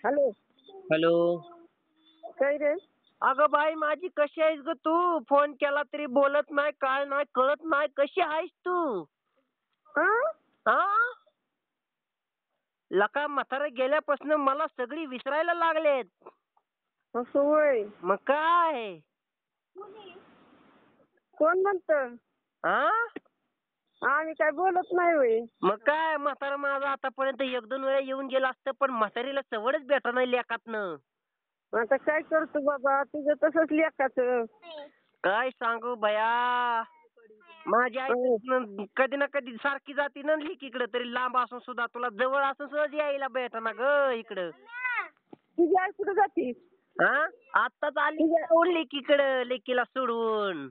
Hello. Hello. काय रे? अगं बाई माझी कशी आहेस ग तू? फोन केला तरी बोलत नाही, काय नाही, कळत नाही. कशी आहेस तू? हा? हा? लका म्हातारं गेल्यापासून मला सगळी विसरायला लागलेत. असं होय. मग काय? कोण म्हणतं? हा? आम्ही काय बोलत नाही होय. मग काय म्हातारं माझं आतापर्यंत 1-2 वेळा येऊन गेलं असतं, पण म्हातारीला सवडच भेटा नाही लेकातनं. आता काय करतो बाबा, तुझं तसंच लेकाचं. काय सांगू बया. माझी आई तर कधी ना कधी सारखी जाती ना लेकीकडं, तरी लांब असून सुद्धा तुला जवळ असून सुद्धा यायला भेटना ग इकडं. तुझी आई कुठं जाती? हा? आत्ताच आली लेकीकडं, लेकीला सोडून.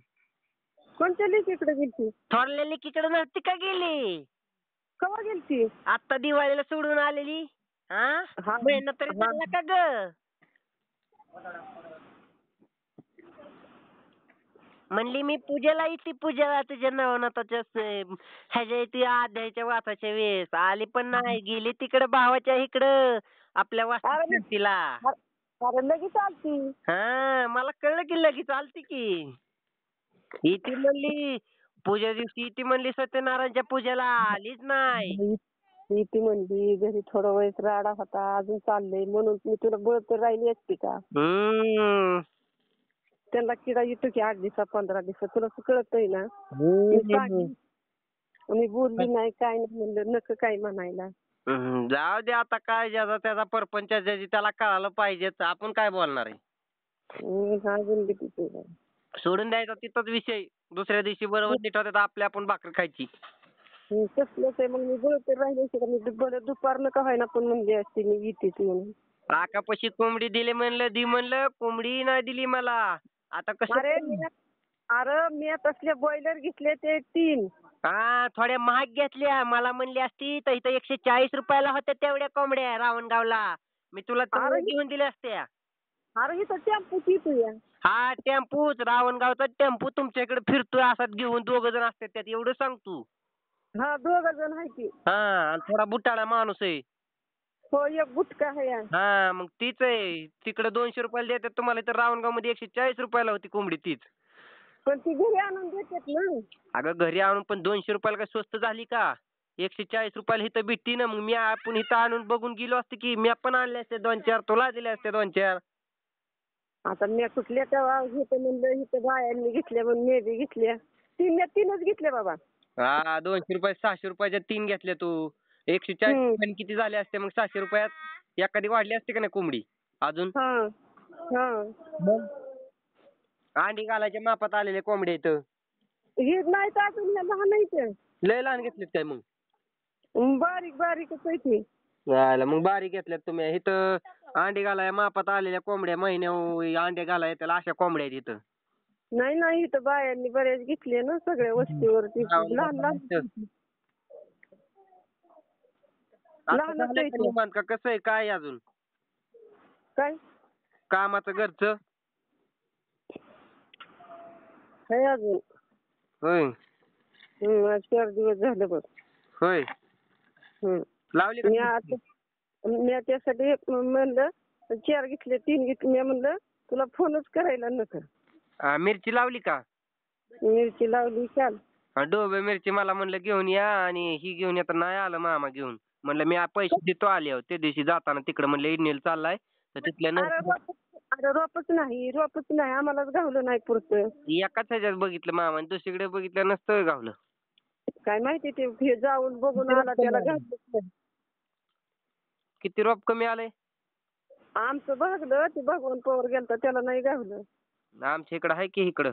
कोणत्या लेकीकडे गेलती? थोरल्या लेकीकडे नव्हती का गेली? केव्हा गेलती? आत्ता दिवाळीला सोडून आलेली. हा? हा. महिना तरी हा. झाला का ग? म्हणली मी पूजेला येते, पूजेला तुझ्या नवनाथाच्या ह्याच्या इथे आध्याच्या वासाच्या वेळेस आली, पण नाही गेली तिकडे भावाच्या इकडं आपल्या वास्तुशांतीला. अरे लगेच आलती. हा मला कळलं की लगेच आलती की. इथे म्हणली पूजा दिवशी इथे म्हणली सत्यनारायणच्या पूजेला आलीच नाही. ती म्हणली घरी थोडा वेळेस राडा होता, अजून चाललंय म्हणून मी तुला बोलत राहिली असती का? त्यांना किडा येतो की 8 दिवसा 15 दिवसा, तुला कळतंय ना. मी बोलली नाही काय नाही म्हणलं, नको काय म्हणायला. जाऊ दे आता, काय ज्याचा त्याचा परपंच ज्याची त्याला कळालं पाहिजेच. आपण काय बोलणार आहे? अजून किती तुला. सोडून द्यायचा तिथंच विषय. दुसऱ्या दिवशी बरोबर नीट होतात आपल्या आपण भाकरी खायची. तसलंच आहे. मग मी बोलत राहिले असते का, मी बरं दुपारनं का व्हायना पण म्हणली असते मी येतेच म्हणून. काकापाशी कोंबडी दिली म्हणलं, दी म्हणलं, कोंबडी नाही दिली मला. आता कसं? अरे मी तसले बॉयलर घेतले ते 3. हा थोड्या महाग घेतल्या. मला म्हणली असती तर इथं 140 रुपयाला होत्या तेवढ्या कोंबड्या रावणगावला. मी तुला तेवढ्या घेऊन दिल्या असत्या. अरे इथं टेम्पोच येतोय. हा टेम्पूच, रावणगावचा टेम्पो तुमच्या इकडे फिरतोय असाच घेऊन 2 जण असतात त्यात, एवढं सांग तू. हा 2 जण आहे की. हा आणि थोडा बुटाळा माणूस आहे. हो एक बुटका आहे. हा मग तीच आहे. तिकडे 200 रुपयाला देतात तुम्हाला, तर रावणगाव मध्ये 140 रुपयाला होती कोंबडी तीच. पण ती घरी आणून देतात ना. अगं घरी आणून पण 200 रुपयाला काय स्वस्त झाली का? 140 रुपयाला इथं भेटती ना. मग आपण इथं आणून बघून गेलो असते की, मी पण आणले असते 2-4, तुला दिले असते 2-4. आता मी कुठल्या तेव्हा घेते म्हणलं, इथं बायांनी घेतल्या म्हणून मी बी घेतल्या. 3च घेतल्या बाबा. हा 200 रुपये 600 रुपयाच्या 3 घेतल्या तू. 140 रुपयाने किती झाले असते मग? 600 रुपयात एखादी वाढली असते का नाही कोंबडी अजून? अंडी घालायच्या मापात आलेले कोंबड्या इथं. हे नाही तर अजून लहान आहे. लय लहान घेतलेत काय मग? बारीक बारीकच आहे ते. मग बारीक घेतल्यात तुम्ही. इथं अंडी घालाय मापात आलेल्या कोंबड्या, महिन्या अंडे घालाय त्याला अशा कोंबड्या आहेत इथं. नाही इथं बायांनी बऱ्याच घेतले ना सगळ्या वस्तीवरती. लहान लहान का कसं आहे काय अजून? काय कामाचं घरचं? आहे अजून. होय. आज 4 दिवस झाले बघ. होय. लावली का? मी त्यासाठी म्हणलं 4 घेतले 3 घेतले. मी म्हणलं तुला फोनच करायला नको. मिरची लावली का? मिरची लावली काल. डोबे मिरची मला म्हणलं घेऊन या, आणि ही घेऊन येता नाही आलं मामा घेऊन. म्हणलं मी पैसे देतो आल्यावर. त्या दिवशी जाताना तिकडे म्हणलं इडनेल चाललाय तर तिथल्या अरे रोपच नाही आम्हालाच गावलं नाही पुरतं. एकाच ह्याच्यात बघितलं मामा, दुसरीकडे बघितलं नसतं गावलं. काय माहिती ते जाऊन बघून आला त्याला घातलं. किती रोप कमी आलंय? आमचं बघलं ते भगवान पवार गेलता त्याला नाही गावलं. आमच्या इकडं आहे की इकडं.